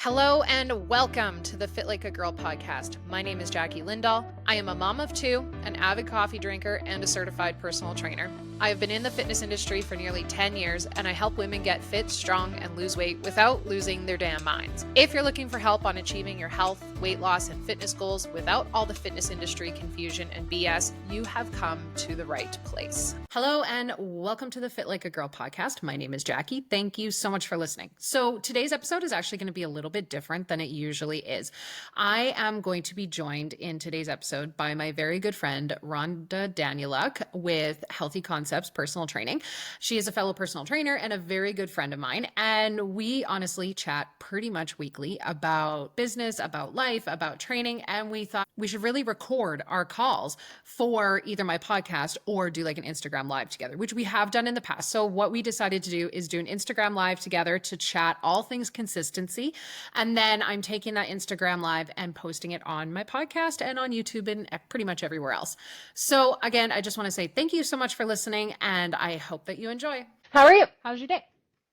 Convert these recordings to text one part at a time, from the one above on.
Hello and welcome to the Fit Like a Girl podcast. My name is Jackie Lindahl. I am a mom of two, an avid coffee drinker, and a certified personal trainer. I have been in the fitness industry for nearly 10 years, and I help women get fit, strong, and lose weight without losing their damn minds. If you're looking for help on achieving your health, weight loss, and fitness goals without all the fitness industry confusion and BS, you have come to the right place. Hello and welcome to the Fit Like a Girl podcast. My name is Jackie. Thank you so much for listening. So today's episode is actually going to be a little bit different than it usually is. I am going to be joined in today's episode by my very good friend, Rhonda Danyluk with Healthy Concepts Personal Training. She is a fellow personal trainer and a very good friend of mine. And we honestly chat pretty much weekly about business, about life, about training. And we thought we should really record our calls for either my podcast or do like an Instagram live together, which we have done in the past. So what we decided to do is do an Instagram live together to chat all things consistency. And then I'm taking that Instagram live and posting it on my podcast and on YouTube and pretty much everywhere else. So again, I just want to say thank you so much for listening and I hope that you enjoy. How are you? How's your day?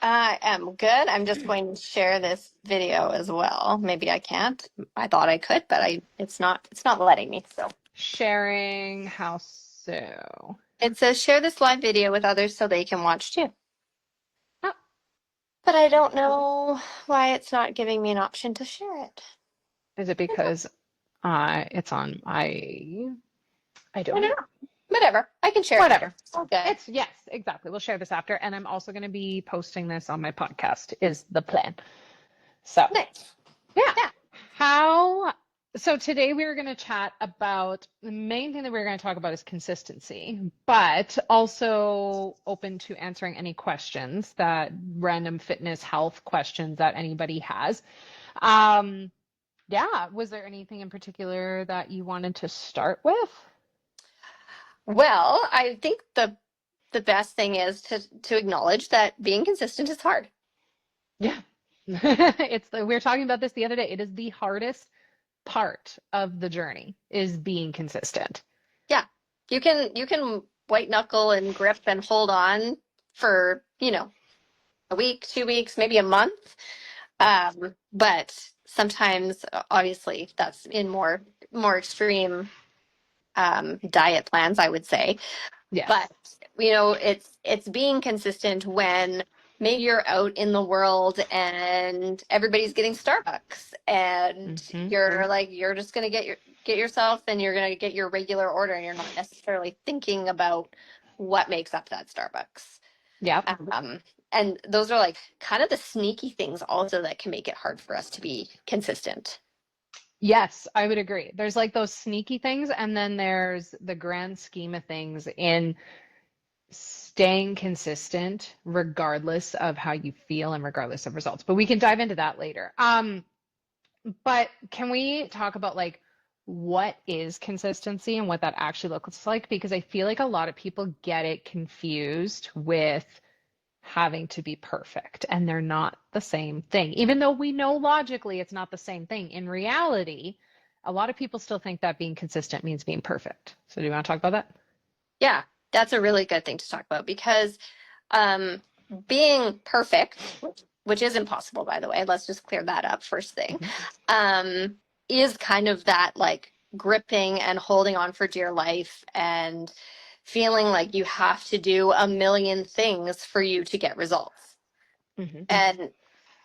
I am good. I'm just going to share this video as well. Maybe I can't. I thought I could, but it's not letting me. So Sharing how so? it says share this live video with others so they can watch too. Oh. But I don't know why it's not giving me an option to share it. Is it because it's on I don't know. Whatever. I can share Whatever. it. Okay. Yes, exactly. We'll share this after. And I'm also going to be posting this on my podcast is the plan. So Nice. Yeah. So today we're going to chat about the main thing that we're going to talk about is consistency, but also open to answering any questions that random fitness health questions that anybody has. Was there anything in particular that you wanted to start with? Well, I think the best thing is to acknowledge that being consistent is hard. Yeah. We were talking about this the other day. It is the hardest part of the journey is being consistent. Yeah. You can white knuckle and grip and hold on for, a week, 2 weeks, maybe a month. But sometimes, obviously, that's in more extreme diet plans, I would say. Yes. But it's being consistent when maybe you're out in the world and everybody's getting Starbucks, and you're just gonna get yourself, and you're gonna get your regular order, and you're not necessarily thinking about what makes up that Starbucks. Yeah. And those are like kind of the sneaky things also that can make it hard for us to be consistent. Yes, I would agree. There's like those sneaky things, and then there's the grand scheme of things in staying consistent regardless of how you feel and regardless of results. But we can dive into that later. But can we talk about like what is consistency and what that actually looks like? Because I feel like a lot of people get it confused with having to be perfect, and they're not the same thing. Even though we know logically it's not the same thing, in reality, a lot of people still think that being consistent means being perfect. So do you want to talk about that? Yeah, that's a really good thing to talk about because being perfect, which is impossible, by the way, let's just clear that up first thing, is kind of that like gripping and holding on for dear life and feeling like you have to do a million things for you to get results. And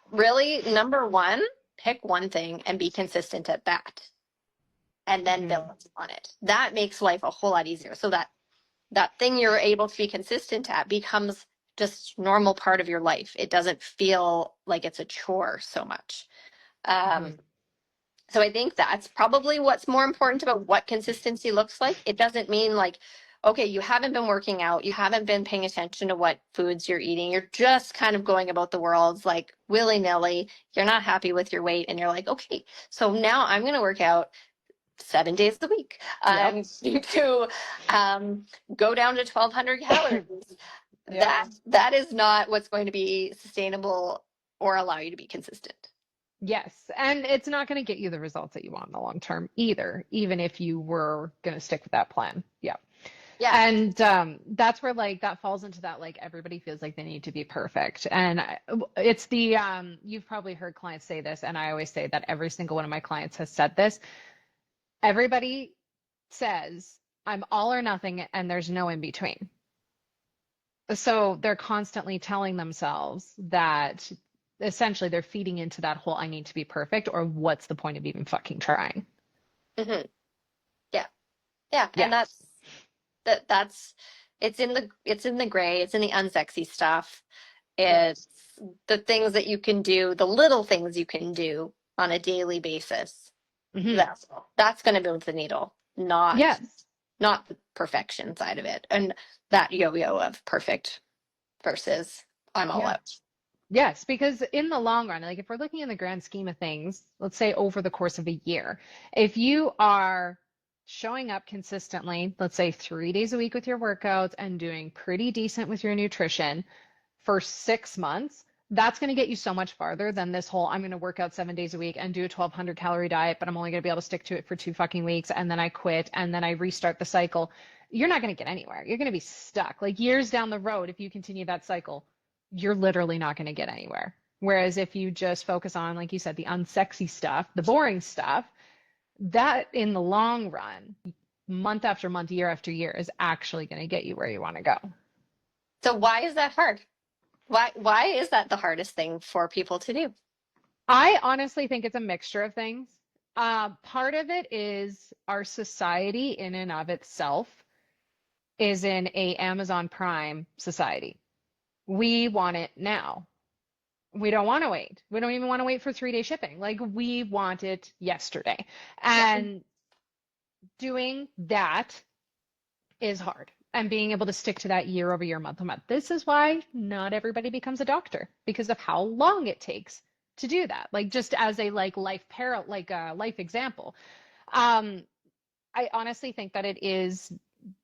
really, number one, pick one thing and be consistent at that, and then build on it. That makes life a whole lot easier. So that thing you're able to be consistent at becomes just normal part of your life. It doesn't feel like it's a chore so much. So I think that's probably what's more important about what consistency looks like. It doesn't mean like, okay, you haven't been working out, you haven't been paying attention to what foods you're eating. You're just kind of going about the world like willy-nilly. You're not happy with your weight, and you're like, okay, so now I'm going to work out 7 days a week. To go down to 1,200 calories. That is not what's going to be sustainable or allow you to be consistent. Yes, and it's not going to get you the results that you want in the long term either, even if you were going to stick with that plan. Yeah. Yeah. And that's where like that falls into that like everybody feels like they need to be perfect. And it's the you've probably heard clients say this, and I always say that every single one of my clients has said this. Everybody says I'm all or nothing and there's no in between. So they're constantly telling themselves that essentially they're feeding into that whole I need to be perfect, or what's the point of even fucking trying? Hmm. Yeah. Yeah. And Yeah. that's it's in the gray, it's in the unsexy stuff. Yeah. It's the things that you can do, the little things you can do on a daily basis. Hmm. That's going to move the needle, not Yes. not the perfection side of it. And that yo-yo of perfect versus I'm all Yeah. out. Yes, because in the long run, like if we're looking in the grand scheme of things, let's say over the course of a year, if you are showing up consistently, let's say 3 days a week with your workouts and doing pretty decent with your nutrition for 6 months, that's going to get you so much farther than this whole I'm going to work out 7 days a week and do a 1,200 calorie diet, but I'm only going to be able to stick to it for 2 fucking weeks and then I quit and then I restart the cycle. You're not going to get anywhere. You're going to be stuck. Like years down the road, if you continue that cycle, you're literally not going to get anywhere. Whereas if you just focus on, like you said, the unsexy stuff, the boring stuff, that in the long run, month after month, year after year, is actually going to get you where you want to go. So why is that hard? Why is that the hardest thing for people to do? I honestly think it's a mixture of things. Part of it is our society in and of itself is in a Amazon Prime society. We want it now. We don't want to wait. We don't even want to wait for 3-day shipping. Like we want it yesterday. Yeah. And doing that is hard. And being able to stick to that year over year, month to month. This is why not everybody becomes a doctor because of how long it takes to do that. Like just as a like like a life example. Um, I honestly think that it is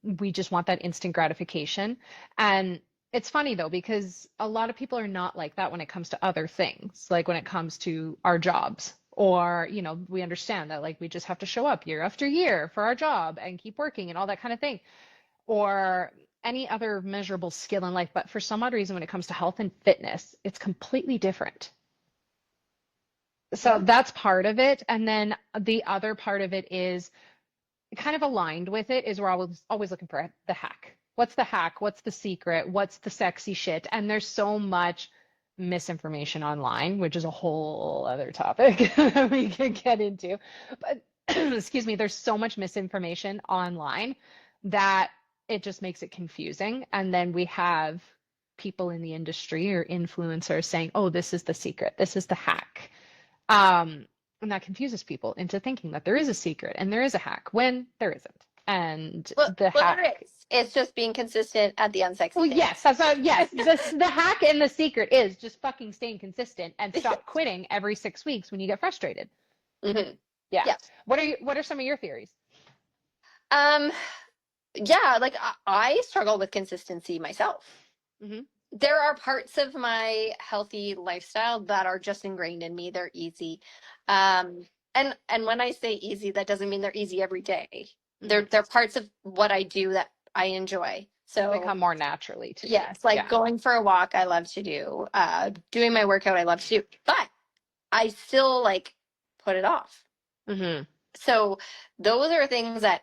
we just want that instant gratification. And it's funny though, because a lot of people are not like that when it comes to other things, like when it comes to our jobs. Or, we understand that like we just have to show up year after year for our job and keep working and all that kind of thing. Or any other measurable skill in life. But for some odd reason, when it comes to health and fitness, it's completely different. So Yeah. that's part of it. And then the other part of it is kind of aligned with it is we're always looking for the hack. What's the hack? What's the secret? What's the sexy shit? And there's so much misinformation online, which is a whole other topic that we could get into. But excuse me, there's so much misinformation online that it just makes it confusing. And then we have people in the industry or influencers saying, "Oh, this is the secret. This is the hack." Um, and that confuses people into thinking that there is a secret and there is a hack when there isn't. And the Well, there hack, is. It's just being consistent at the well, unsexy things. yes, yes, the hack and the secret is just fucking staying consistent and stop quitting every 6 weeks when you get frustrated. Hmm. Yeah. Yeah. What are some of your theories? Um, yeah, like I struggle with consistency myself. Hmm. There are parts of my healthy lifestyle that are just ingrained in me. They're easy. And when I say easy, that doesn't mean they're easy every day. Hmm. They're parts of what I do that I enjoy. They So come more naturally to you. yes, like Yeah. going for a walk, I love to do. Doing my workout, I love to do. But I still like put it off. Hmm. So those are things that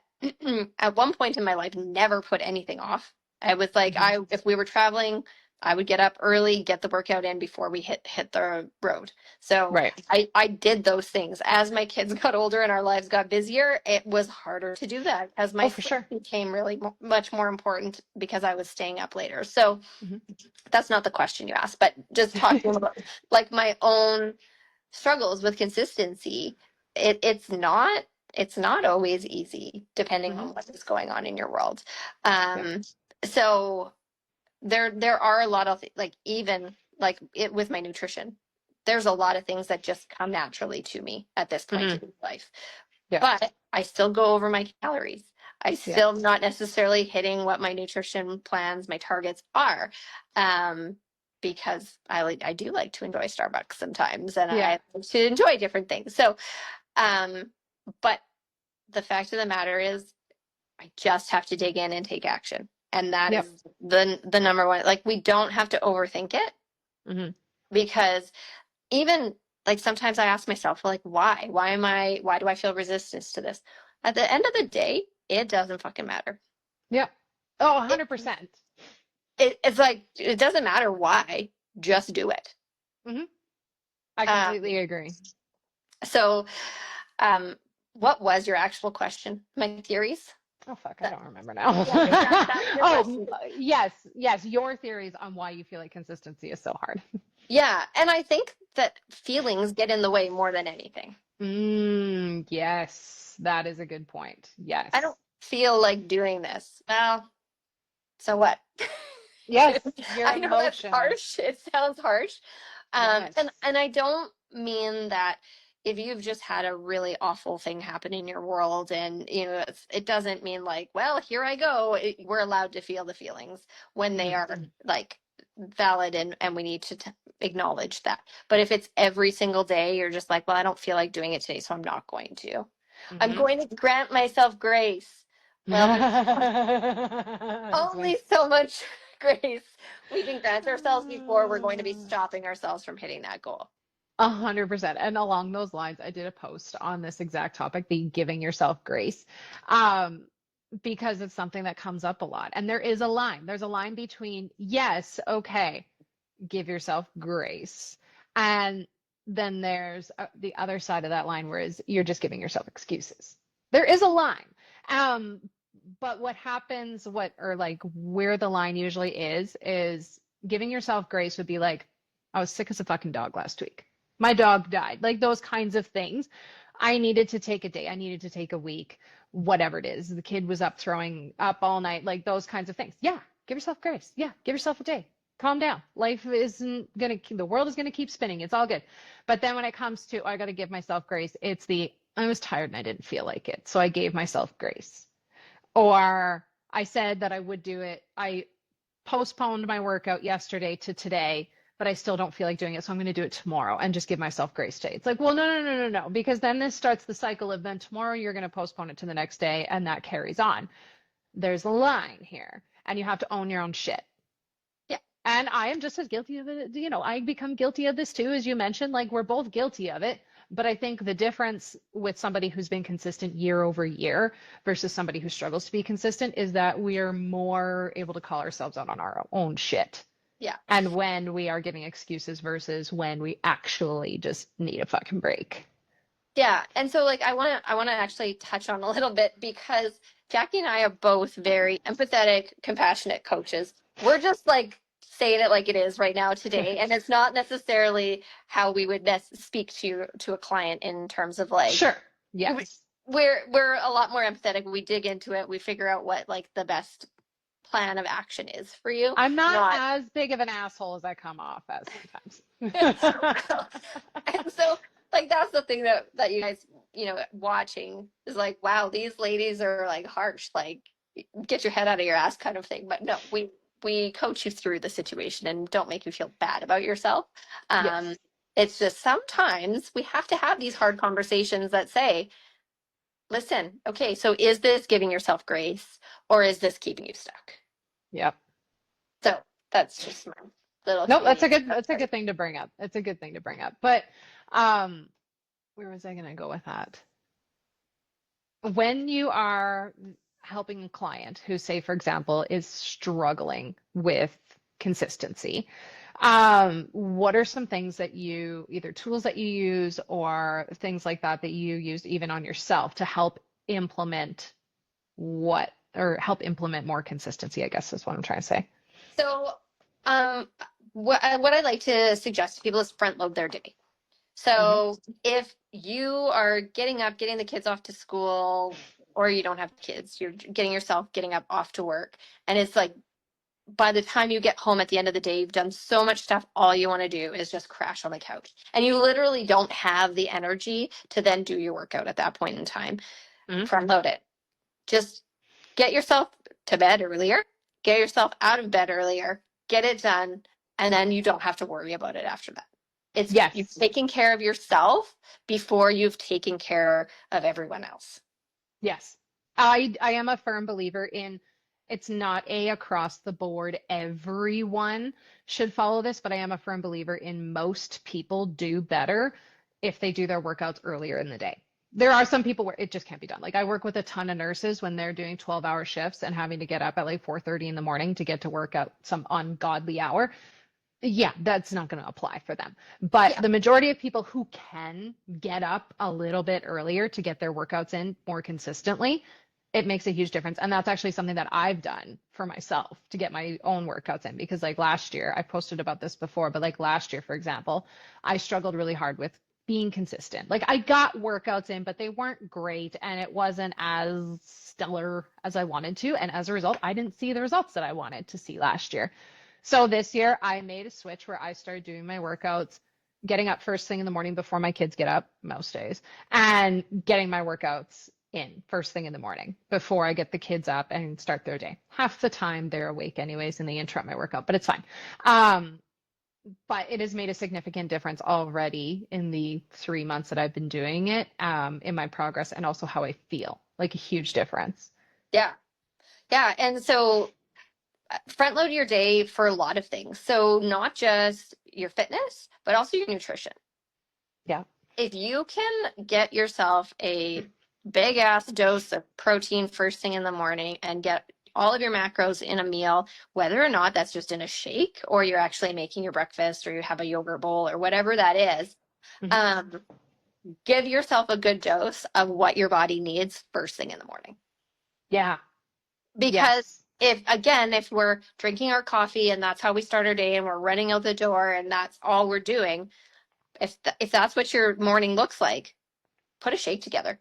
at one point in my life never put anything off. I was like, Hmm. if we were traveling, I would get up early, get the workout in before we hit the road. So Right. I did those things. As my kids got older and our lives got busier, it was harder to do that as my Oh, for sleep sure. became really much more important because I was staying up later. So Hmm. that's not the question you asked, but just talking about like my own struggles with consistency. It's not always easy depending Hmm. on what is going on in your world. Yeah. Um, so there are a lot of like even like it with my nutrition. There's a lot of things that just come naturally to me at this point Hmm. in life. Yeah. But I still go over my calories. I Yeah. still not necessarily hitting what my nutrition plans, my targets are. Um, because I do like to enjoy Starbucks sometimes and Yeah. I like to enjoy different things. So, um, but the fact of the matter is I just have to dig in and take action. And that Yep. is the number one. Like, we don't have to overthink it, Mm-hmm. because even like sometimes I ask myself, like, why do I feel resistance to this? At the end of the day, it doesn't fucking matter. Yep. Oh, It, 100%. it's like, it doesn't matter why, just do it. Mm-hmm. I Um, completely agree. so, um, what was your actual question? My theories? Oh, fuck, I don't remember now. Yeah, that's your question. Yes, yes, your theories on why you feel like consistency is so hard. Yeah, and I think that feelings get in the way more than anything. Yes, that is a good point. I Yes. don't feel like doing this. Well, so what? Yes, your I know that's emotions. harsh. It sounds harsh. Yes. And I don't mean that if you've just had a really awful thing happen in your world, and it doesn't mean like, well, here I go. We're allowed to feel the feelings when they are like valid, and we need to acknowledge that. But if it's every single day, you're just like, well, I don't feel like doing it today, so I'm not going to. I'm Mm-hmm. going to grant myself grace. Well, there's only so much grace we can grant ourselves before we're going to be stopping ourselves from hitting that goal. 100%. And along those lines, I did a post on this exact topic, the giving yourself grace, because it's something that comes up a lot. And there is a line. There's a line between, yes, okay, give yourself grace. And then there's the other side of that line, whereas you're just giving yourself excuses. There is a line. Um, but what happens, or like where the line usually is giving yourself grace would be like, I was sick as a fucking dog last week. My dog died. Like those kinds of things. I needed to take a day. I needed to take a week, whatever it is. The kid was up throwing up all night, like those kinds of things. Yeah, give yourself grace. Yeah, give yourself a day. Calm down. Life isn't gonna, the world is gonna keep spinning. It's all good. But then when it comes to, I gotta give myself grace, it's I was tired and I didn't feel like it. So I gave myself grace. Or I said that I would do it. I postponed my workout yesterday to today, but I still don't feel like doing it. So I'm going to do it tomorrow and just give myself grace today. It's like, well, no, no, no, no, no, because then this starts the cycle of then tomorrow you're going to postpone it to the next day and that carries on. There's a line here and you have to own your own shit. Yeah. And I am just as guilty of it. I become guilty of this too, as you mentioned, like we're both guilty of it. But I think the difference with somebody who's been consistent year over year versus somebody who struggles to be consistent is that we are more able to call ourselves out on our own shit. Yeah. And when we are giving excuses versus when we actually just need a fucking break. Yeah. And so like I want to actually touch on a little bit, because Jackie and I are both very empathetic, compassionate coaches. We're just like saying it like it is right now today, and it's not necessarily how we would speak to a client in terms of like, sure, yes, we're a lot more empathetic. We dig into it, we figure out what like the best plan of action is for you. I'm not as big of an asshole as I come off as sometimes. And so like that's the thing that you guys watching is like, wow, these ladies are like harsh, like get your head out of your ass kind of thing. But no, we coach you through the situation and don't make you feel bad about yourself. Yes. It's just sometimes we have to have these hard conversations that say, listen, okay, so is this giving yourself grace or is this keeping you stuck? Yep. So that's just my little. Nope, that's a good thing to bring up. It's a good thing to bring up. But where was I going to go with that? When you are helping a client who, say, for example, is struggling with consistency, what are some things that either tools that you use or things like that you use even on yourself to help implement help implement more consistency, I guess is what I'm trying to say. So, what I like to suggest to people is front load their day. So if you are getting up, getting the kids off to school, or you don't have kids, you're getting up off to work, and it's like by the time you get home at the end of the day, you've done so much stuff, all you want to do is just crash on the couch. And you literally don't have the energy to then do your workout at that point in time. Front load it. Just get yourself to bed earlier, get yourself out of bed earlier, get it done, and then you don't have to worry about it after that. It's you've taken care of yourself before you've taken care of everyone else. Yes. I am a firm believer in it's not a across the board, everyone should follow this, but I am a firm believer in most people do better if they do their workouts earlier in the day. There are some people where it just can't be done. Like I work with a ton of nurses when they're doing 12-hour shifts and having to get up at like 4:30 in the morning to get to work at some ungodly hour. Yeah, that's not going to apply for them. But Yeah. the majority of people who can get up a little bit earlier to get their workouts in more consistently, it makes a huge difference. And that's actually something that I've done for myself to get my own workouts in. Because like last year, I posted about this before, but like last year, for example, I struggled really hard with being consistent. Like I got workouts in, but they weren't great and it wasn't as stellar as I wanted to. And as a result, I didn't see the results that I wanted to see last year. So this year I made a switch where I started doing my workouts, getting up first thing in the morning before my kids get up most days, and getting my workouts in first thing in the morning before I get the kids up and start their day. Half the time they're awake anyways and they interrupt my workout, but it's fine. But it has made a significant difference already in the 3 months that I've been doing it, in my progress and also how I feel, like a huge difference. Yeah. Yeah. And so front load your day for a lot of things. So not just your fitness, but also your nutrition. Yeah. If you can get yourself a big ass dose of protein first thing in the morning and get all of your macros in a meal, whether or not that's just in a shake or you're actually making your breakfast or you have a yogurt bowl or whatever that is, Mhm. give yourself a good dose of what your body needs first thing in the morning. Yeah. Because Yes. if we're drinking our coffee and that's how we start our day and we're running out the door and that's all we're doing, if that's what your morning looks like, put a shake together.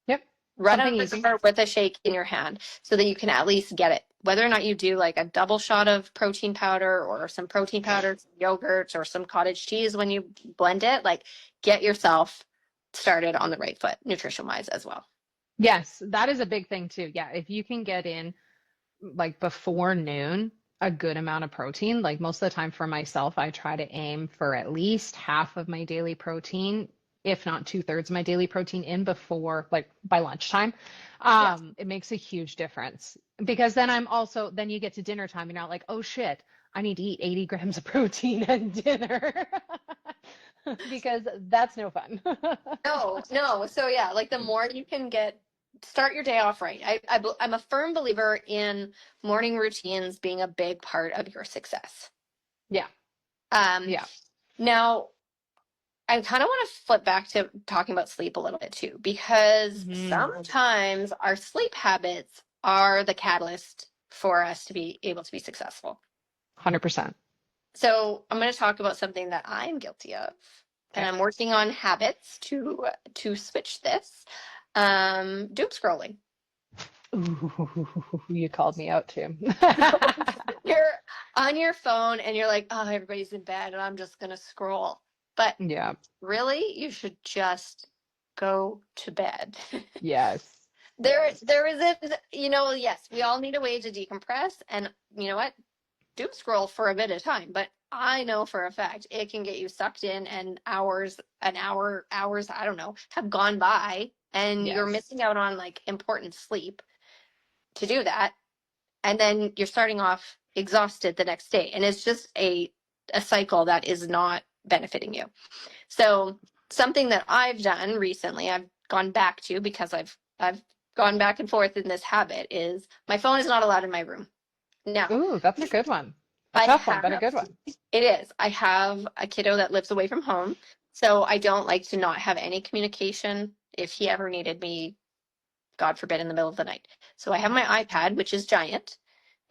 Yep. Run Something out the easy. door with a shake in your hand so that you can at least get it. Whether or not you do like a double shot of protein powder or some protein powder, some yogurt, or some cottage cheese when you blend it, like get yourself started on the right foot, nutrition wise as well. Yes, that is a big thing too. Yeah, if you can get in like before noon a good amount of protein, like most of the time for myself, I try to aim for at least half of my daily protein, if not 2/3 of my daily protein in before like by lunchtime. Yes. It makes a huge difference because then then you get to dinner time and you're not like, oh shit, I need to eat 80 grams of protein at dinner because that's no fun. No, no. So yeah, like the more you can start your day off right. I'm a firm believer in morning routines being a big part of your success. Yeah, Um, yeah. Now I kind of want to flip back to talking about sleep a little bit too, because Mhm. sometimes our sleep habits are the catalyst for us to be able to be successful. 100%. So I'm going to talk about something that I'm guilty of, and Okay. I'm working on habits to switch this. Doom scrolling. Ooh, you called me out too. You're on your phone and you're like, oh, everybody's in bed and I'm just going to scroll. But Yeah. really, you should just go to bed. Yes. Yes. There isn't, yes, we all need a way to decompress. And you know what? Doom scroll for a bit of time, but I know for a fact it can get you sucked in and hours, I don't know, have gone by and you're Yes. missing out on like important sleep to do that. And then you're starting off exhausted the next day. And it's just a cycle that is not benefiting you. So something that I've done recently, I've gone back to because I've gone back and forth in this habit is my phone is not allowed in my room. Now, Ooh, that's a good one. A I tough one, but a have good one. it is. I have a kiddo that lives away from home, so I don't like to not have any communication if he ever needed me, God forbid, in the middle of the night. So I have my iPad, which is giant,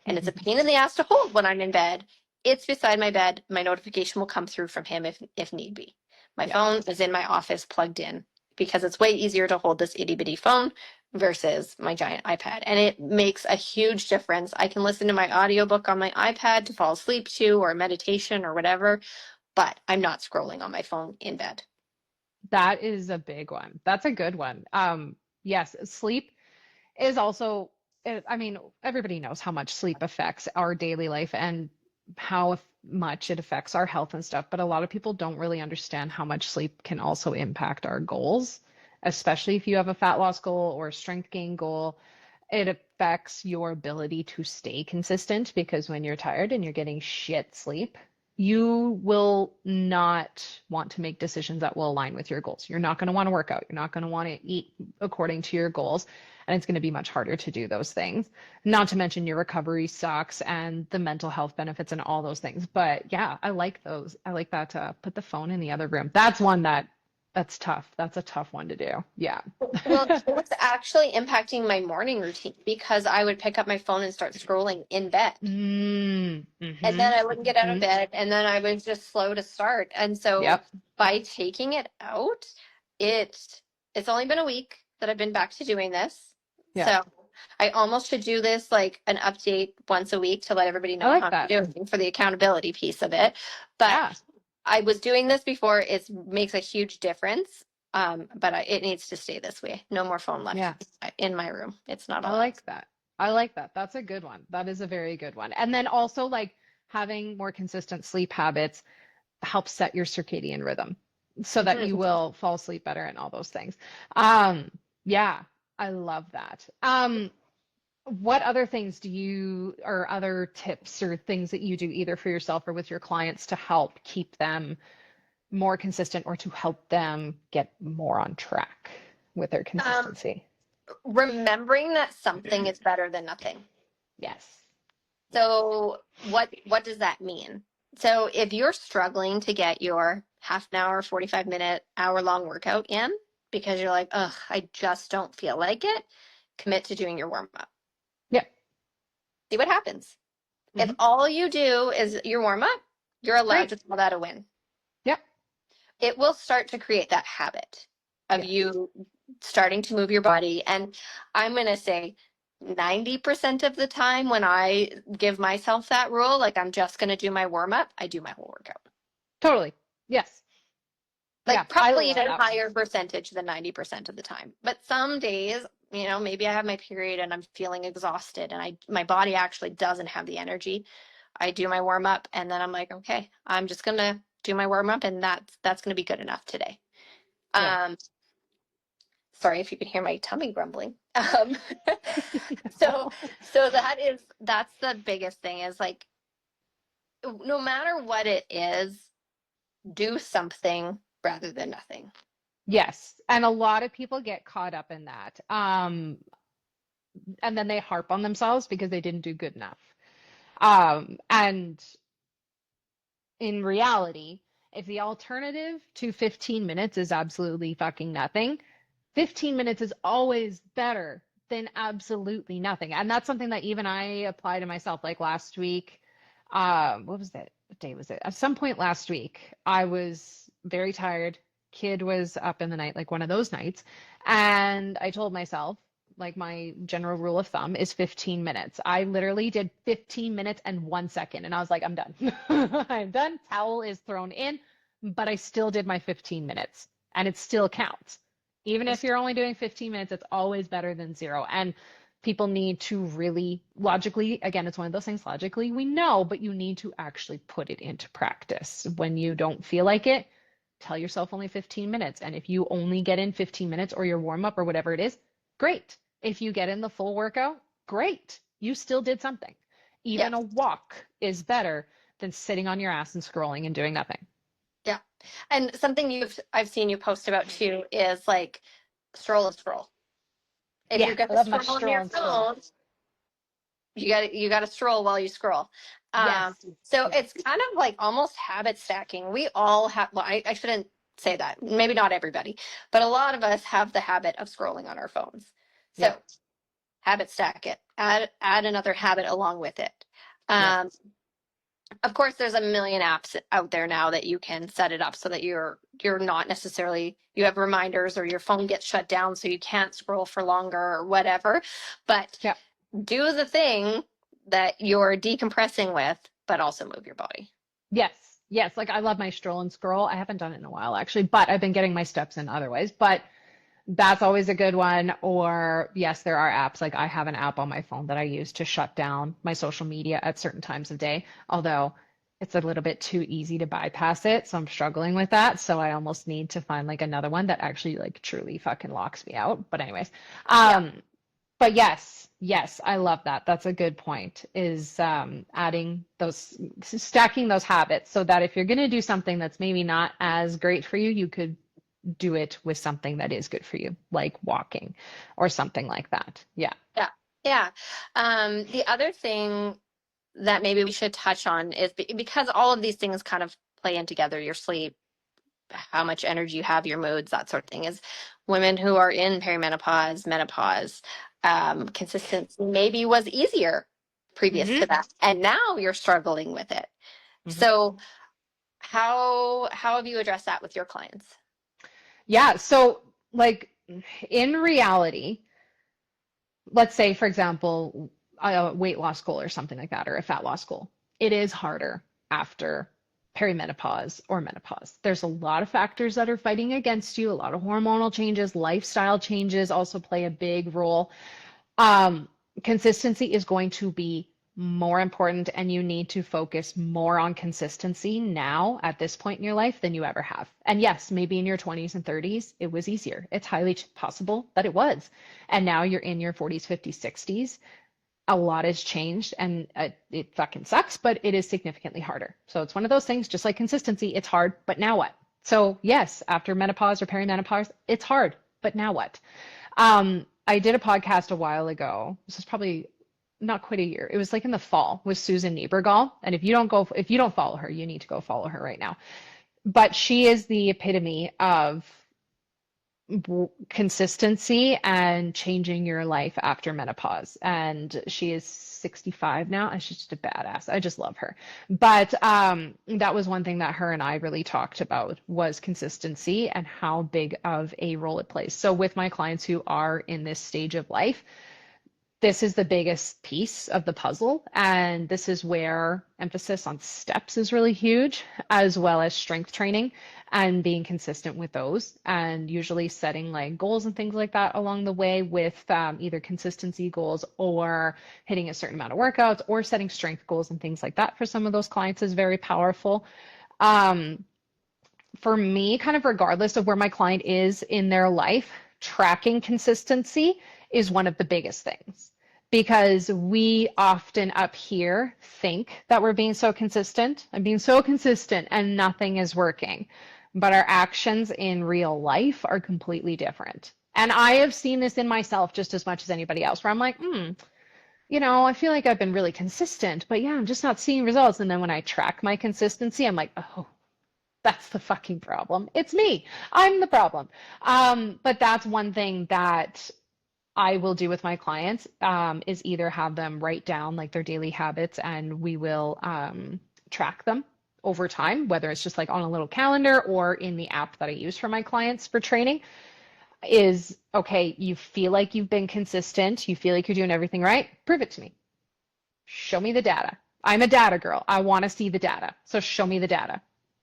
and it's a pain in the ass to hold when I'm in bed. It's beside my bed. My notification will come through from him if need be. My Yeah. phone is in my office plugged in because it's way easier to hold this itty bitty phone versus my giant iPad. And it makes a huge difference. I can listen to my audiobook on my iPad to fall asleep to or meditation or whatever, but I'm not scrolling on my phone in bed. That is a big one. That's a good one. Yes, sleep is also, I mean, everybody knows how much sleep affects our daily life and how much it affects our health and stuff, but a lot of people don't really understand how much sleep can also impact our goals, especially if you have a fat loss goal or a strength gain goal. It affects your ability to stay consistent because when you're tired and you're getting shit sleep, you will not want to make decisions that will align with your goals. You're not going to want to work out. You're not going to want to eat according to your goals. And it's going to be much harder to do those things. Not to mention your recovery sucks and the mental health benefits and all those things. But yeah, I like those. I like that. Put the phone in the other room. That's one that's tough. That's a tough one to do. Yeah. Well, it was actually impacting my morning routine because I would pick up my phone and start scrolling in bed. And then I wouldn't get out of bed, and then I was just slow to start. And so Yep. by taking it out, it's only been a week that I've been back to doing this. Yeah. So I almost should do this like an update once a week to let everybody know I like how I'm that. doing for the accountability piece of it. But Yeah. I was doing this before. It makes a huge difference. But it needs to stay this way. No more phone left Yeah. in my room. It's not I allowed. like that. I like that. That's a good one. That is a very good one. And then also like having more consistent sleep habits helps set your circadian rhythm so that you will fall asleep better and all those things. Yeah, I love that. What other things do you, or other tips or things that you do either for yourself or with your clients to help keep them more consistent or to help them get more on track with their consistency? Remembering that something is better than nothing. Yes. So what does that mean? So if you're struggling to get your half an hour, 45-minute, hour-long workout in because you're like, ugh, I just don't feel like it, commit to doing your warm-up. Yep. See what happens. If all you do is your warm-up, you're allowed to call that a win. Yep. It will start to create that habit of you starting to move your body. And I'm going to say 90% of the time when I give myself that rule, like I'm just going to do my warm up, I do my whole workout. Totally. Yes. Like yeah, probably even a higher percentage than 90% of the time. But some days, maybe I have my period and I'm feeling exhausted and my body actually doesn't have the energy. I do my warm up and then I'm like, okay, I'm just going to do my warm up and that's going to be good enough today. Yeah. Sorry if you can hear my tummy grumbling. So that's the biggest thing is like, no matter what it is, do something rather than nothing. Yes. And a lot of people get caught up in that. And then they harp on themselves because they didn't do good enough. And in reality, if the alternative to 15 minutes is absolutely fucking nothing, 15 minutes is always better than absolutely nothing. And that's something that even I apply to myself. Like last week, what was that? What day was it? At some point last week, I was very tired. Kid was up in the night, like one of those nights. And I told myself, like my general rule of thumb is 15 minutes. I literally did 15 minutes and 1 second. And I was like, I'm done. I'm done. Towel is thrown in, but I still did my 15 minutes and it still counts. Even if you're only doing 15 minutes, it's always better than zero. And people need to really logically, again, it's one of those things logically we know, but you need to actually put it into practice. When you don't feel like it, tell yourself only 15 minutes. And if you only get in 15 minutes or your warm up or whatever it is, great. If you get in the full workout, great. You still did something. Even a walk is better than sitting on your ass and scrolling and doing nothing. Yeah. And something I've seen you post about too is like stroll and scroll. If you're gonna scroll on your phone, you gotta stroll while you scroll. So it's kind of like almost habit stacking. We all have, well, I shouldn't say that. Maybe not everybody, but a lot of us have the habit of scrolling on our phones. So habit stack it. Add another habit along with it. Of course, there's a million apps out there now that you can set it up so that you're not necessarily, you have reminders or your phone gets shut down so you can't scroll for longer or whatever. But do the thing that you're decompressing with, but also move your body. Yes. Yes. Like I love my stroll and scroll. I haven't done it in a while actually, but I've been getting my steps in other ways. But that's always a good one. Or yes, there are apps. Like I have an app on my phone that I use to shut down my social media at certain times of day, although it's a little bit too easy to bypass it. So I'm struggling with that. So I almost need to find like another one that actually like truly fucking locks me out. But anyways, But yes, I love that. That's a good point, is adding those, stacking those habits so that if you're going to do something that's maybe not as great for you, you could do it with something that is good for you, like walking or something like that. Yeah. Yeah. Yeah. The other thing that maybe we should touch on is because all of these things kind of play in together, your sleep, how much energy you have, your moods, that sort of thing, is women who are in perimenopause, menopause, consistency maybe was easier previous Hmm. to that, and now you're struggling with it. Hmm. So how have you addressed that with your clients? Yeah. So, like, in reality, let's say, for example, a weight loss goal or something like that, or a fat loss goal, it is harder after perimenopause or menopause. There's a lot of factors that are fighting against you. A lot of hormonal changes, lifestyle changes also play a big role. Um, Consistency is going to be more important, and you need to focus more on consistency now at this point in your life than you ever have. And yes, maybe in your 20s and 30s, it was easier. It's highly possible that it was. And now you're in your 40s, 50s, 60s. A lot has changed, and it fucking sucks, but it is significantly harder. So it's one of those things, just like consistency, it's hard, but now what? So yes, after menopause or perimenopause, it's hard, but now what? I did a podcast a while ago. This is probably not quite a year. It was like in the fall with Susan Niebergall. And if you don't follow her, you need to go follow her right now. But she is the epitome of consistency and changing your life after menopause. And she is 65 now, and she's just a badass. I just love her. But that was one thing that her and I really talked about, was consistency and how big of a role it plays. So with my clients who are in this stage of life, this is the biggest piece of the puzzle. And this is where emphasis on steps is really huge, as well as strength training and being consistent with those. And usually setting like goals and things like that along the way, with either consistency goals or hitting a certain amount of workouts, or setting strength goals and things like that for some of those clients is very powerful. Um, for me, kind of regardless of where my client is in their life, tracking consistency is one of the biggest things, because we often up here think that we're being so consistent and being so consistent and nothing is working. But our actions in real life are completely different. And I have seen this in myself just as much as anybody else, where I'm like, I feel like I've been really consistent, but yeah, I'm just not seeing results. And then when I track my consistency, I'm like, oh, that's the fucking problem. It's me. I'm the problem. But that's one thing that I will do with my clients, is either have them write down like their daily habits, and we will track them over time, whether it's just like on a little calendar or in the app that I use for my clients for training. Is okay, you feel like you've been consistent, you feel like you're doing everything right, prove it to me. Show me the data. I'm a data girl. I want to see the data. So show me the data.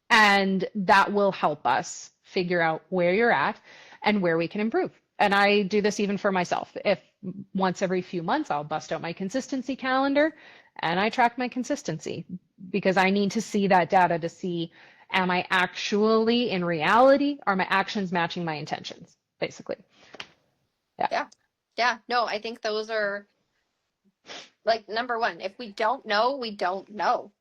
And that will help us figure out where you're at and where we can improve. And I do this even for myself. If once every few months, I'll bust out my consistency calendar and I track my consistency, because I need to see that data to see, am I actually in reality, are my actions matching my intentions, basically. Yeah. Yeah. Yeah. No, I think those are like number one. If we don't know, we don't know.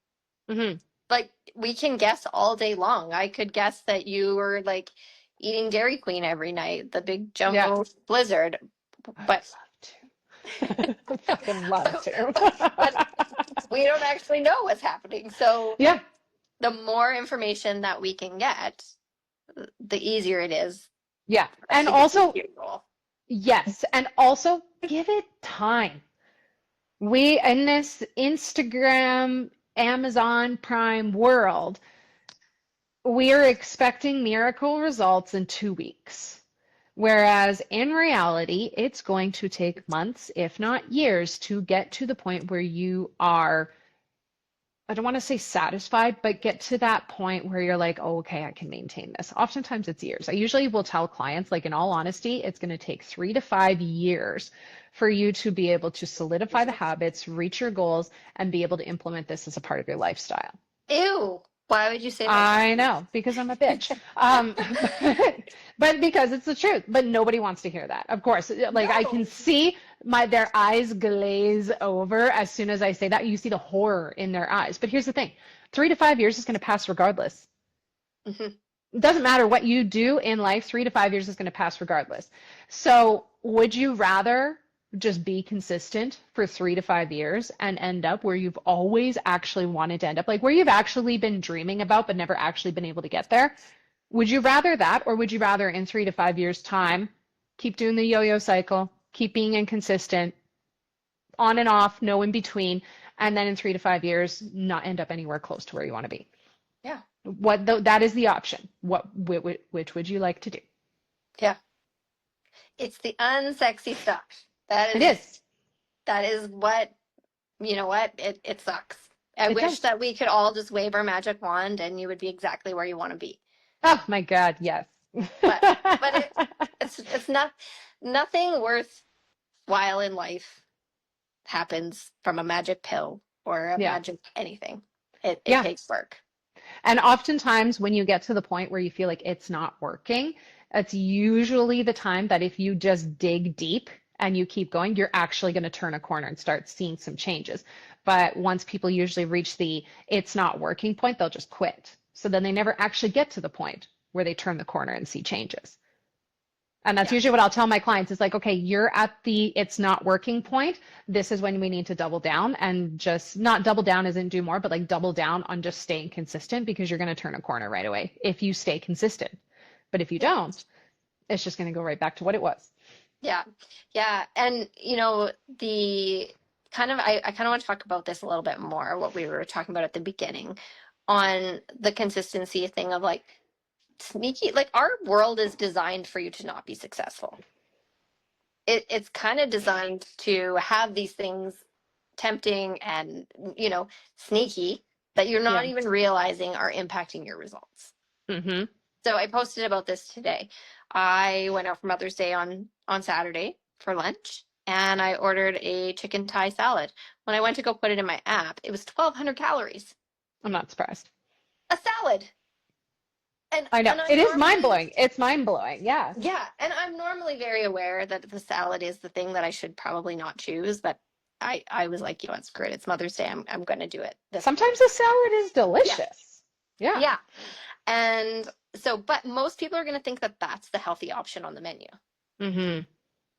Hmm. Like we can guess all day long. I could guess that you were like eating Dairy Queen every night, the big Yeah. jumbo blizzard, I would but love to. I fucking love but to. we don't actually know what's happening. So Yeah. the more information that we can get, the easier it is Yeah. for us And to get to also, the goal. yes. And also, give it time. We, in this Instagram, Amazon Prime world, we are expecting miracle results in 2 weeks. Whereas in reality, it's going to take months, if not years, to get to the point where you are, I don't want to say satisfied, but get to that point where you're like, oh, okay, I can maintain this. Oftentimes it's years. I usually will tell clients, like, in all honesty, it's going to take 3 to 5 years for you to be able to solidify the habits, reach your goals, and be able to implement this as a part of your lifestyle. Ew. Why would you say that? I know, because I'm a bitch. But because it's the truth. But nobody wants to hear that. Of course, like I can No. see their eyes glaze over as soon as I say that. You see the horror in their eyes. But here's the thing, 3 to 5 years is going to pass regardless. Hmm. It doesn't matter what you do in life, 3 to 5 years is going to pass regardless. So would you rather just be consistent for 3 to 5 years and end up where you've always actually wanted to end up, like where you've actually been dreaming about but never actually been able to get there? Would you rather that, or would you rather in 3 to 5 years' time keep doing the yo-yo cycle, keep being inconsistent, on and off, no in between, and then in 3 to 5 years not end up anywhere close to where you want to be? Yeah. That is the option. Which would you like to do? Yeah. It's the unsexy stuff. That It is is. that is what, you know what? It sucks. I It wish does. that we could all just wave our magic wand and you would be exactly where you want to be. Oh my God, yes. But it's not, nothing worthwhile in life happens from a magic pill or a Yeah. magic anything. It Yeah. takes work. And oftentimes when you get to the point where you feel like it's not working, it's usually the time that if you just dig deep and you keep going, you're actually going to turn a corner and start seeing some changes. But once people usually reach the it's not working point, they'll just quit. So then they never actually get to the point where they turn the corner and see changes. And that's Yeah. usually what I'll tell my clients is like, okay, you're at the it's not working point. This is when we need to double down, and just not double down as in do more, but like double down on just staying consistent, because you're going to turn a corner right away if you stay consistent. But if you Yeah. don't, it's just going to go right back to what it was. Yeah. Yeah. And you know, the kind of I kind of want to talk about this a little bit more, what we were talking about at the beginning on the consistency thing of like sneaky, like our world is designed for you to not be successful. It's kind of designed to have these things tempting and, you know, sneaky that you're not Yeah. even realizing are impacting your results. Mm-hmm. So I posted about this today. I went out for Mother's Day on Saturday for lunch and I ordered a chicken Thai salad. When I went to go put it in my app, it was 1,200 calories. I'm not surprised. A salad. And I know. and I'm It is mind normally, blowing. It's mind blowing. Yeah. yeah, and I'm normally very aware that the salad is the thing that I should probably not choose, but I was like, you know what, screw it. It's Mother's Day. I'm going to do it this way. Sometimes the salad is Yeah. delicious. Yeah. Yeah. And so, but most people are going to think that that's the healthy option on the menu. Mm-hmm.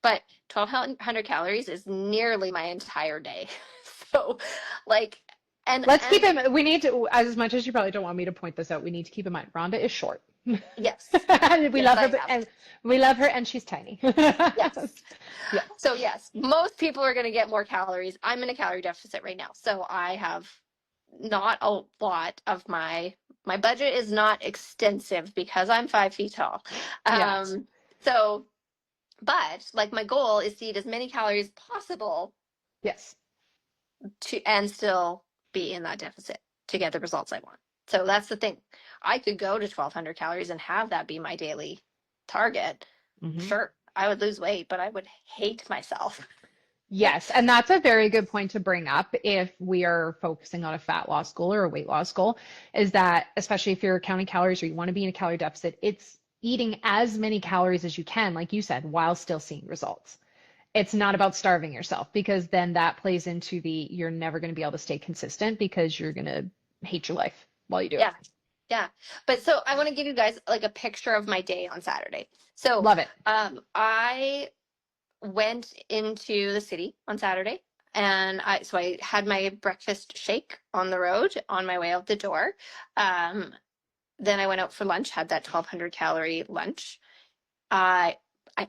But 1,200 calories is nearly my entire day. So, like, Let's keep and we need to, as much as you probably don't want me to point this out, we need to keep in mind Rhonda is short. yes, And we yes, love I her, am. and we love her, and she's tiny. Yes. Yeah. So yes, most people are going to get more calories. I'm in a calorie deficit right now. So I have not a lot of my budget is not extensive because I'm 5 feet tall. Yeah. So, but like my goal is to eat as many calories possible Yes. to and still be in that deficit to get the results I want. So that's the thing. I could go to 1,200 calories and have that be my daily target. Mm-hmm. Sure, I would lose weight, but I would hate myself. Yes, and that's a very good point to bring up if we are focusing on a fat loss goal or a weight loss goal, is that especially if you're counting calories or you want to be in a calorie deficit, it's eating as many calories as you can, like you said, while still seeing results. It's not about starving yourself, because then that plays into the you're never going to be able to stay consistent because you're going to hate your life while you do it. Yeah. Yeah. But so I want to give you guys like a picture of my day on Saturday. So Love it. I went into the city on Saturday and I had my breakfast shake on the road on my way out the door. Then I went out for lunch, had that 1,200 calorie lunch. I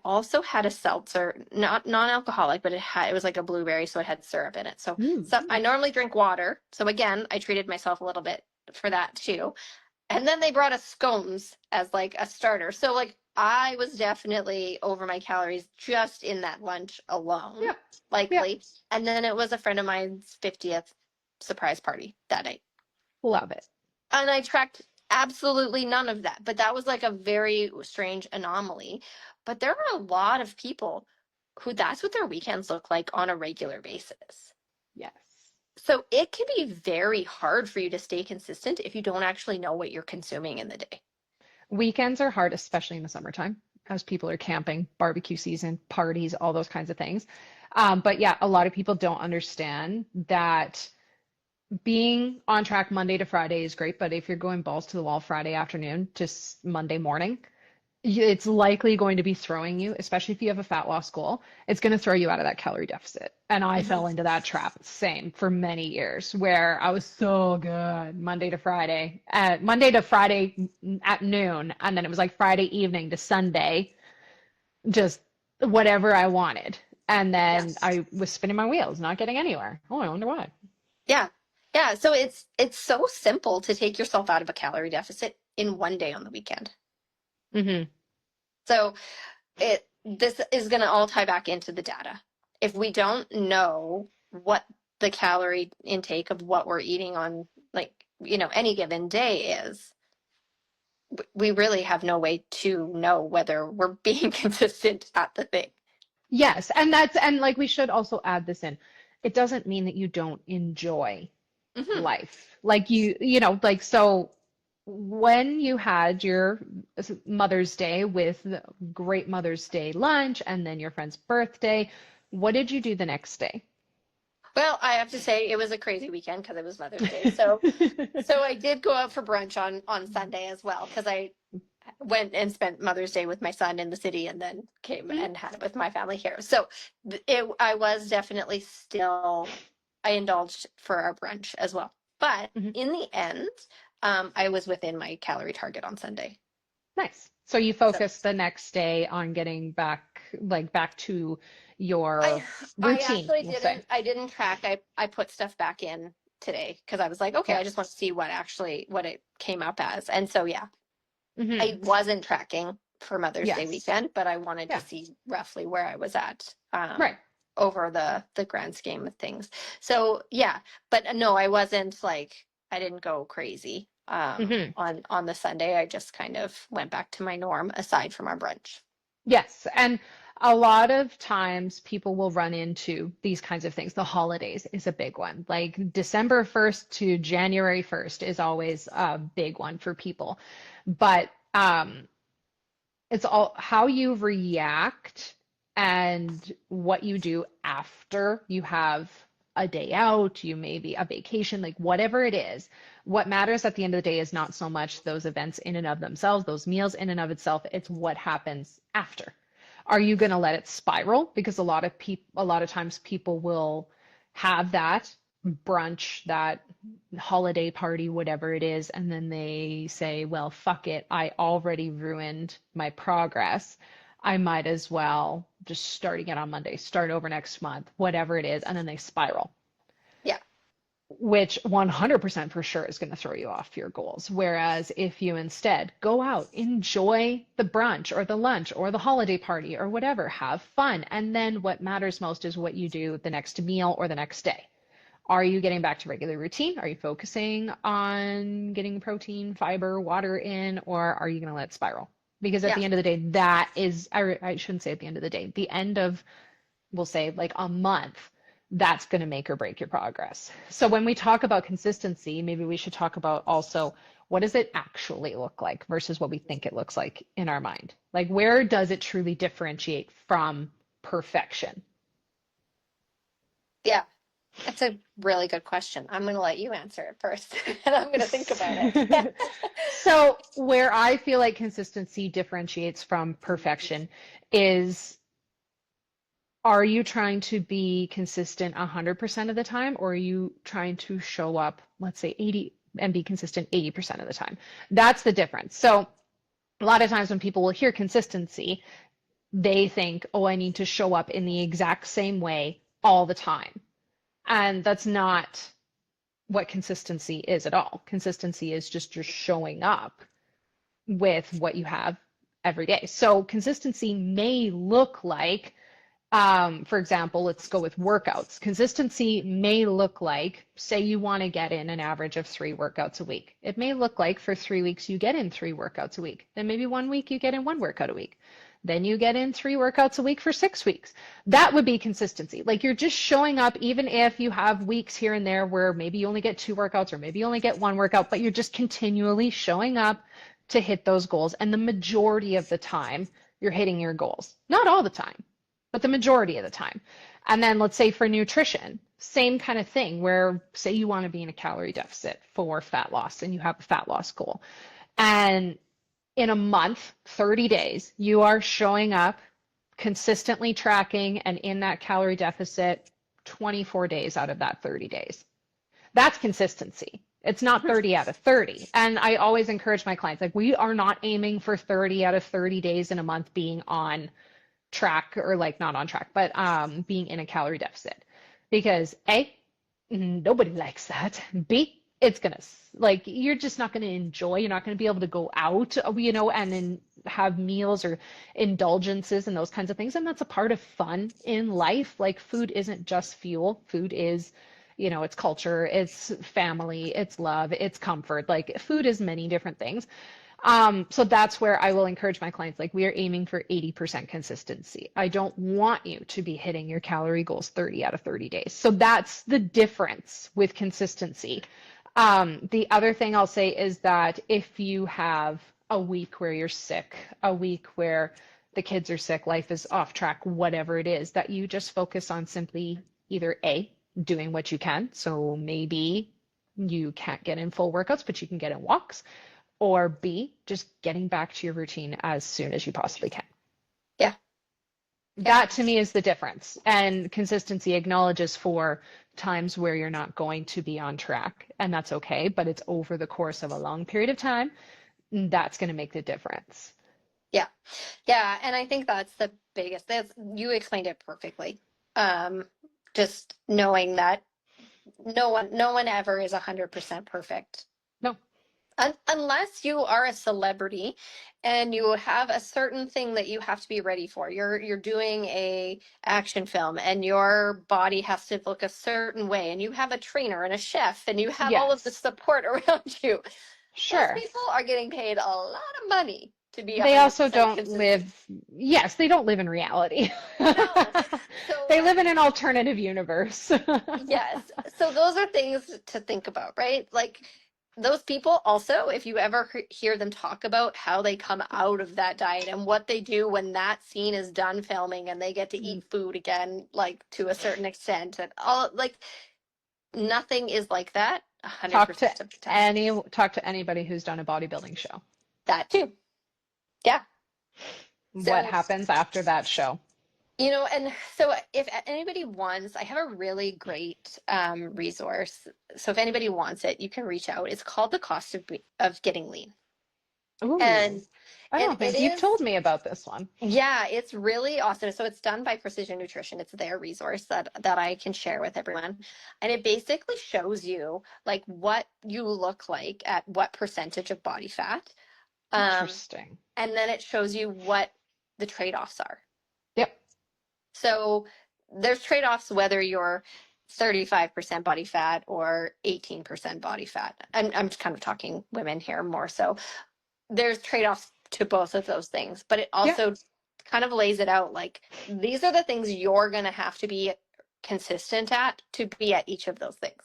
also had a seltzer, not non-alcoholic, but it was like a blueberry, so it had syrup in it. So I normally drink water. So again, I treated myself a little bit for that too. And then they brought us scones as like a starter. So like I was definitely over my calories just in that lunch alone, Yep. likely. Yep. And then it was a friend of mine's 50th surprise party that night. Love it. And I tracked absolutely none of that. But that was like a very strange anomaly. But there are a lot of people who that's what their weekends look like on a regular basis. Yes. So it can be very hard for you to stay consistent if you don't actually know what you're consuming in the day. Weekends are hard, especially in the summertime, as people are camping, barbecue season, parties, all those kinds of things. But yeah, a lot of people don't understand that being on track Monday to Friday is great, but if you're going balls to the wall Friday afternoon to Monday morning, it's likely going to be throwing you, especially if you have a fat loss goal, it's going to throw you out of that calorie deficit. And I Mhm. fell into that trap, same for many years, where I was so good Monday to Friday at noon, and then it was like Friday evening to Sunday, just whatever I wanted. And Yeah. then I was spinning my wheels, not getting anywhere. Oh, I wonder why. Yeah. Yeah. So it's so simple to take yourself out of a calorie deficit in one day on the weekend. Hmm. So this is going to all tie back into the data. If we don't know what the calorie intake of what we're eating on, like, any given day is, we really have no way to know whether we're being consistent at the thing. Yes, and like we should also add this in. It doesn't mean that you don't enjoy Hmm. life. Like like so when you had your Mother's Day with the great Mother's Day lunch and then your friend's birthday, what did you do the next day? Well, I have to say it was a crazy weekend because it was Mother's Day. So I did go out for brunch on Sunday as well because I went and spent Mother's Day with my son in the city and then came Mhm, and had it with my family here. So I was definitely still, I indulged for our brunch as well. But mhm. in the end, I was within my calorie target on Sunday. Nice. So you So focus the next day on getting back to I your I routine, actually we'll say. didn't track. I put stuff back in today because I was like, okay, Yeah. I just want to see what it came up as. And so yeah, Hmm. I wasn't tracking for Mother's Day Yes. weekend, but I wanted to Yeah. see roughly where I was at Right. over the grand scheme of things. So yeah, but no, I wasn't like I didn't go crazy Hmm. on the Sunday. I just kind of went back to my norm aside from our brunch. Yes, and a lot of times people will run into these kinds of things. The holidays is a big one. Like December 1st to January 1st is always a big one for people. But it's all how you react and what you do after you have a day out, you maybe a vacation, like whatever it is. What matters at the end of the day is not so much those events in and of themselves, those meals in and of itself, it's what happens after. Are you going to let it spiral? Because a lot of times people will have that brunch, that holiday party, whatever it is, and then they say, well, fuck it, I already ruined my progress. I might as well just start again on Monday, start over next month, whatever it is, and then they spiral, Yeah, which 100% for sure is going to throw you off your goals. Whereas if you instead go out, enjoy the brunch or the lunch or the holiday party or whatever, have fun, and then what matters most is what you do the next meal or the next day. Are you getting back to regular routine? Are you focusing on getting protein, fiber, water in, or are you going to let it spiral? Because at yeah, the end of the day, that is, I shouldn't say at the end of the day, the end of, we'll say like a month, that's going to make or break your progress. So when we talk about consistency, maybe we should talk about also what does it actually look like versus what we think it looks like in our mind? Like where does it truly differentiate from perfection? yeah. That's a really good question. I'm going to let you answer it first, and I'm going to think about it. So, where I feel like consistency differentiates from perfection is are you trying to be consistent 100% of the time, or are you trying to show up, let's say 80 and be consistent 80% of the time? That's the difference. So, a lot of times when people will hear consistency, they think, oh, I need to show up in the exact same way all the time. And that's not what consistency is at all. Consistency is just showing up with what you have every day. So consistency may look like, for example, let's go with workouts. Consistency may look like, say you want to get in an average of 3 workouts a week. It may look like for 3 weeks you get in 3 workouts a week. Then maybe one week you get in 1 workout a week. Then you get in 3 workouts a week for 6 weeks. That would be consistency. Like you're just showing up, even if you have weeks here and there where maybe you only get 2 workouts or maybe you only get 1 workout, but you're just continually showing up to hit those goals. And the majority of the time, you're hitting your goals. Not all the time, but the majority of the time. And then let's say for nutrition, same kind of thing where say you want to be in a calorie deficit for fat loss and you have a fat loss goal. And in a month, 30 days, you are showing up, consistently tracking and in that calorie deficit 24 days out of that 30 days. That's consistency. It's not 30 out of 30. And I always encourage my clients, like we are not aiming for 30 out of 30 days in a month being on track or like not on track, but being in a calorie deficit. Because A, nobody likes that. B, it's gonna like you're just not gonna enjoy. You're not gonna be able to go out, and then have meals or indulgences and those kinds of things. And that's a part of fun in life. Like food isn't just fuel. Food is, it's culture, it's family, it's love, it's comfort. Like food is many different things. So that's where I will encourage my clients, like we are aiming for 80% consistency. I don't want you to be hitting your calorie goals 30 out of 30 days. So that's the difference with consistency. The other thing I'll say is that if you have a week where you're sick, a week where the kids are sick, life is off track, whatever it is, that you just focus on simply either A, doing what you can. So maybe you can't get in full workouts, but you can get in walks. Or B, just getting back to your routine as soon as you possibly can. Yeah. That to me is the difference. And consistency acknowledges for times where you're not going to be on track, and that's okay, but it's over the course of a long period of time. That's going to make the difference. Yeah. Yeah. And I think that's the biggest, you explained it perfectly. Just knowing that no one ever is 100% perfect. No. Unless you are a celebrity and you have a certain thing that you have to be ready for. You're doing a action film and your body has to look a certain way and you have a trainer and a chef and you have all of the support around you. Sure. Those people are getting paid a lot of money to be. They also don't live. Yes, they don't live in reality. No. So, they live in an alternative universe. Yes. So those are things to think about, right? Like those people also, if you ever hear them talk about how they come out of that diet and what they do when that scene is done filming and they get to eat food again, like to a certain extent, and all, like nothing is like that 100% of the time. Talk to anybody who's done a bodybuilding show. That too. Yeah. What happens after that show? And so if anybody wants, I have a really great resource. So if anybody wants it, you can reach out. It's called The Cost of Getting Lean. Ooh, and I don't think you've told me about this one. Yeah, it's really awesome. So it's done by Precision Nutrition. It's their resource that I can share with everyone. And it basically shows you like what you look like at what percentage of body fat. Interesting. And then it shows you what the trade-offs are. Yep. So there's trade-offs whether you're 35% body fat or 18% body fat. I'm just kind of talking women here more so. There's trade-offs to both of those things, but it also kind of lays it out like these are the things you're going to have to be consistent at to be at each of those things.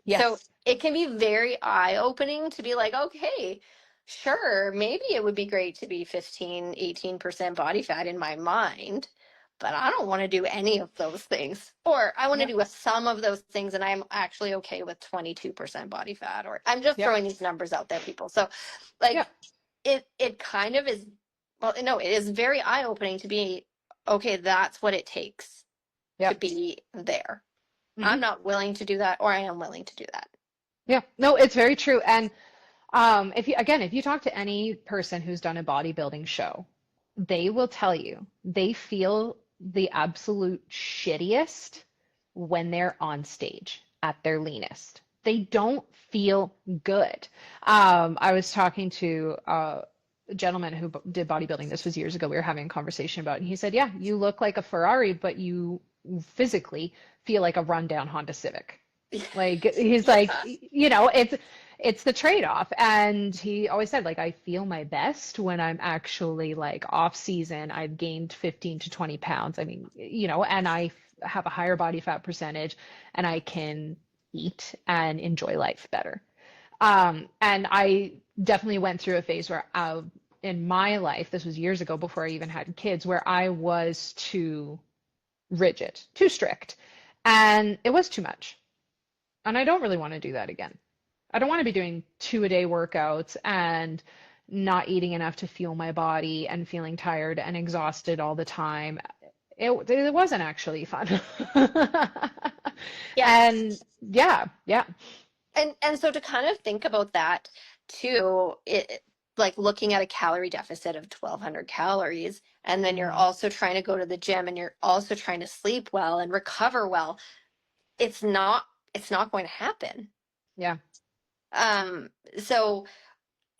Yes. So it can be very eye-opening to be like, okay, sure, maybe it would be great to be 18% body fat in my mind, but I don't want to do any of those things. Or I want to do some of those things and I'm actually okay with 22% body fat. Or I'm just throwing these numbers out there, people. So like it kind of is, well, no, it is very eye-opening to be, okay, that's what it takes to be there. Mm-hmm. I'm not willing to do that, or I am willing to do that. Yeah, no, it's very true. And if you talk to any person who's done a bodybuilding show, they will tell you they feel the absolute shittiest when they're on stage at their leanest. They don't feel good. I was talking to a gentleman who did bodybuilding. This was years ago. We were having a conversation about it. And he said, yeah, you look like a Ferrari, but you physically feel like a rundown Honda Civic. Like, he's like, it's the trade-off. And he always said, like, I feel my best when I'm actually like off season. I've gained 15 to 20 pounds. I mean, and I have a higher body fat percentage and I can eat and enjoy life better. And I definitely went through a phase where in my life, this was years ago before I even had kids, where I was too rigid, too strict, and it was too much. And I don't really want to do that again. I don't want to be doing 2 a day workouts and not eating enough to fuel my body and feeling tired and exhausted all the time. It wasn't actually fun. Yeah. And yeah, yeah. And so to kind of think about that too, like looking at a calorie deficit of 1,200 calories, and then you're Mhm. also trying to go to the gym and you're also trying to sleep well and recover well, it's not going to happen. Yeah. So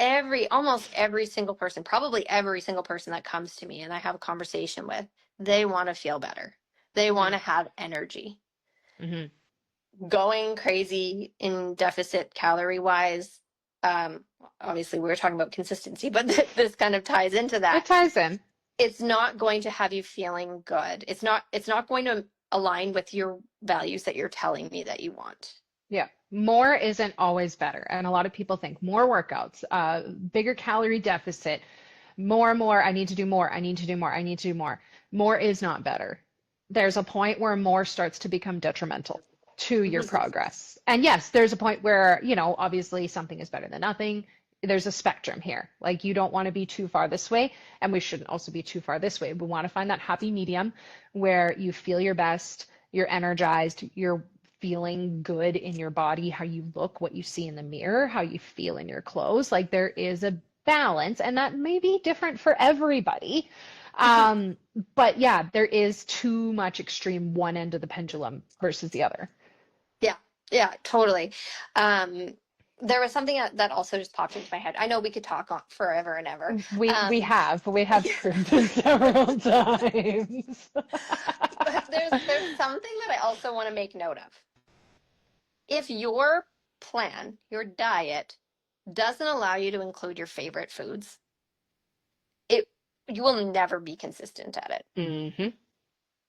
almost every single person, probably every single person that comes to me and I have a conversation with, they want to feel better. They want to have energy. Mm-hmm. Going crazy in deficit calorie wise. Obviously, we were talking about consistency, but this kind of ties into It that. ties in. It's not going to have you feeling good. It's not going to align with your values that you're telling me that you want. Yeah. More isn't always better. And a lot of people think more workouts, bigger calorie deficit, more. I need to do more. I need to do more. I need to do more. More is not better. There's a point where more starts to become detrimental to your progress. And yes, there's a point where, obviously something is better than nothing. There's a spectrum here. Like you don't want to be too far this way, and we shouldn't also be too far this way. We want to find that happy medium where you feel your best, you're energized, you're feeling good in your body, how you look, what you see in the mirror, how you feel in your clothes. Like there is a balance, and that may be different for everybody. But yeah, there is too much extreme one end of the pendulum versus the other. Yeah, totally. There was something that also just popped into my head. I know we could talk on forever and ever. We have proved this several times. But there's something that I also want to make note of. If your plan, your diet, doesn't allow you to include your favorite foods, you will never be consistent at it. Mm-hmm.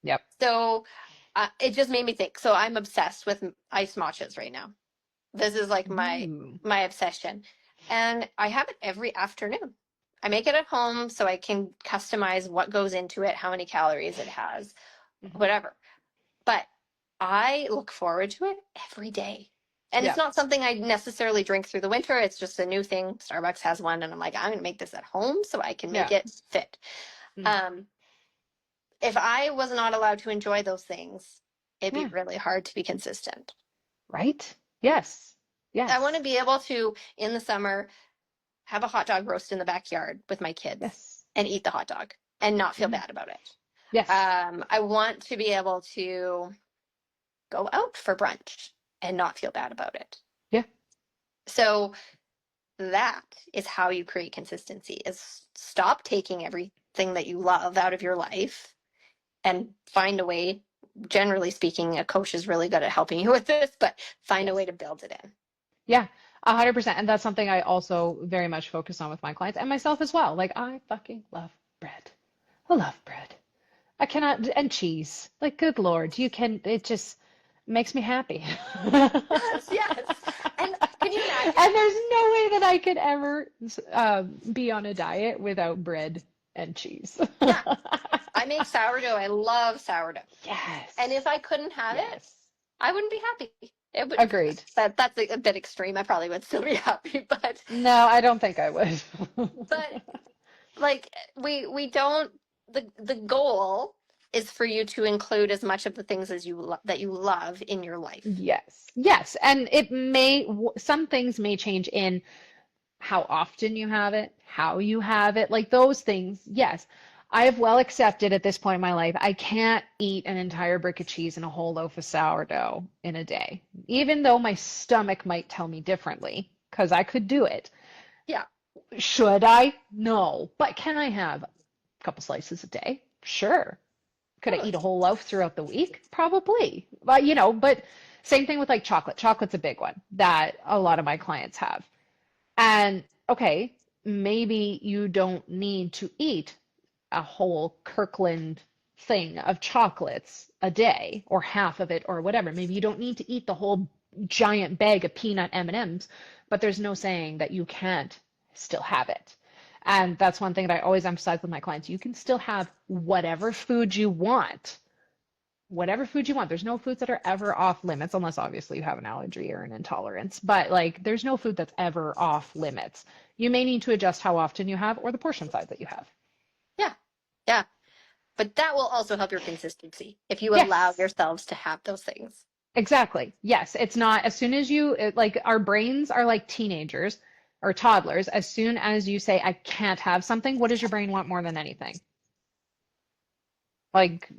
Yep. So it just made me think. So I'm obsessed with iced matchas right now. This is like my obsession. And I have it every afternoon. I make it at home so I can customize what goes into it, how many calories it has, whatever. But I look forward to it every day. And it's not something I necessarily drink through the winter. It's just a new thing. Starbucks has one, and I'm like, I'm going to make this at home so I can make it fit. If I was not allowed to enjoy those things, it'd be really hard to be consistent. Right? Yes. Yes. I want to be able to, in the summer, have a hot dog roast in the backyard with my kids and eat the hot dog and not feel bad about it. Yes. I want to be able to go out for brunch and not feel bad about it. Yeah. So that is how you create consistency, is stop taking everything that you love out of your life and find a way. Generally speaking, a coach is really good at helping you with this, but find a way to build it in. Yeah, 100%. And that's something I also very much focus on with my clients and myself as well. Like I fucking love bread. I love bread. I cannot, and cheese. Like, good Lord, it just makes me happy. Yes. And can you imagine? And there's no way that I could ever be on a diet without bread and cheese. Yeah. I make sourdough. I love sourdough. Yes. And if I couldn't have it, I wouldn't be happy. Agreed. That's a bit extreme. I probably would still be happy, but no, I don't think I would. But like we don't. The goal is for you to include as much of the things as that you love in your life. Yes, and some things may change in how often you have it, how you have it, like those things. Yes, I have well accepted at this point in my life, I can't eat an entire brick of cheese and a whole loaf of sourdough in a day, even though my stomach might tell me differently, because I could do it. Yeah. Should I? No. But can I have a couple slices a day? Sure. Could I eat a whole loaf throughout the week? Probably. But Same thing with like chocolate. Chocolate's a big one that a lot of my clients have. And okay, maybe you don't need to eat a whole Kirkland thing of chocolates a day or half of it or whatever. Maybe you don't need to eat the whole giant bag of peanut M&Ms, but there's no saying that you can't still have it. And that's one thing that I always emphasize with my clients. You can still have whatever food you want. Whatever food you want. There's no foods that are ever off limits, unless obviously you have an allergy or an intolerance. But like, there's no food that's ever off limits. You may need to adjust how often you have or the portion size that you have. Yeah. Yeah. But that will also help your consistency if you allow Yes, yourselves to have those things. exactly. Yes, it's not as soon as like our brains are like teenagers or toddlers. As soon as you say, I can't have something, what does your brain want more than anything? Like,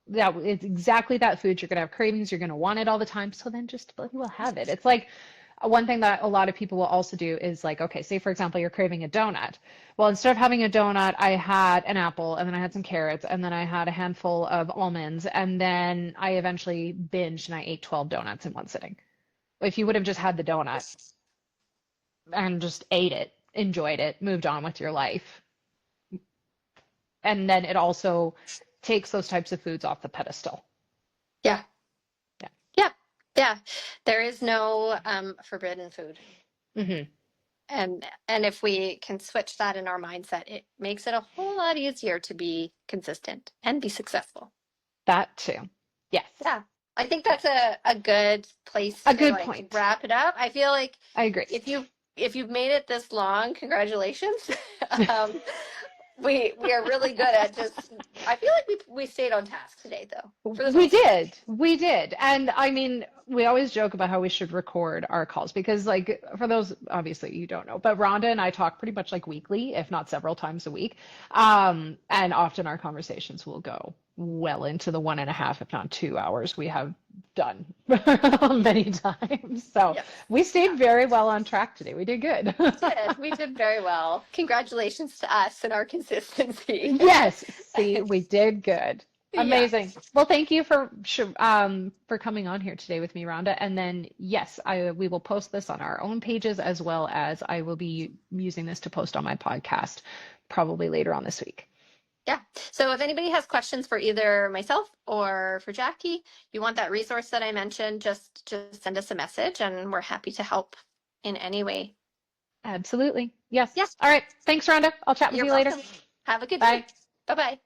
yeah, it's exactly that food. You're going to have cravings. You're going to want it all the time. So then just bloody well have it. It's like one thing that a lot of people will also do is like, okay, say for example, you're craving a donut. Well, instead of having a donut, I had an apple and then I had some carrots and then I had a handful of almonds and then I eventually binged and I ate 12 donuts in one sitting. If you would have just had the donut and just ate it, enjoyed it, moved on with your life, and then it also takes those types of foods off the pedestal. Yeah. Yeah. Yeah. Yeah. There is no forbidden food. Hmm. And if we can switch that in our mindset, it makes it a whole lot easier to be consistent and be successful. That too. Yes. Yeah. I think that's a good place A to good like point. wrap it up. I feel like I agree. if you've made it this long, congratulations. um, we are really good at just I feel like we stayed on task today though. For the We most part. did. We did. And I mean, we always joke about how we should record our calls because, like, for those obviously you don't know, but Rhonda and I talk pretty much like weekly, if not several times a week. And often our conversations will go well into the 1.5, if not 2 hours we have done many times. So Yes. we stayed very well on track today. We did good. We did very well. Congratulations to us and our consistency. Yes, see, we did good. Yeah. Amazing. Well, thank you for coming on here today with me, Rhonda. And then yes, we will post this on our own pages as well as I will be using this to post on my podcast probably later on this week. Yeah. So if anybody has questions for either myself or for Jackie, you want that resource that I mentioned, just send us a message and we're happy to help in any way. Absolutely. Yes. Yeah. All right. Thanks, Rhonda. I'll chat with You're you later. welcome. Have a good Bye. day. Bye-bye.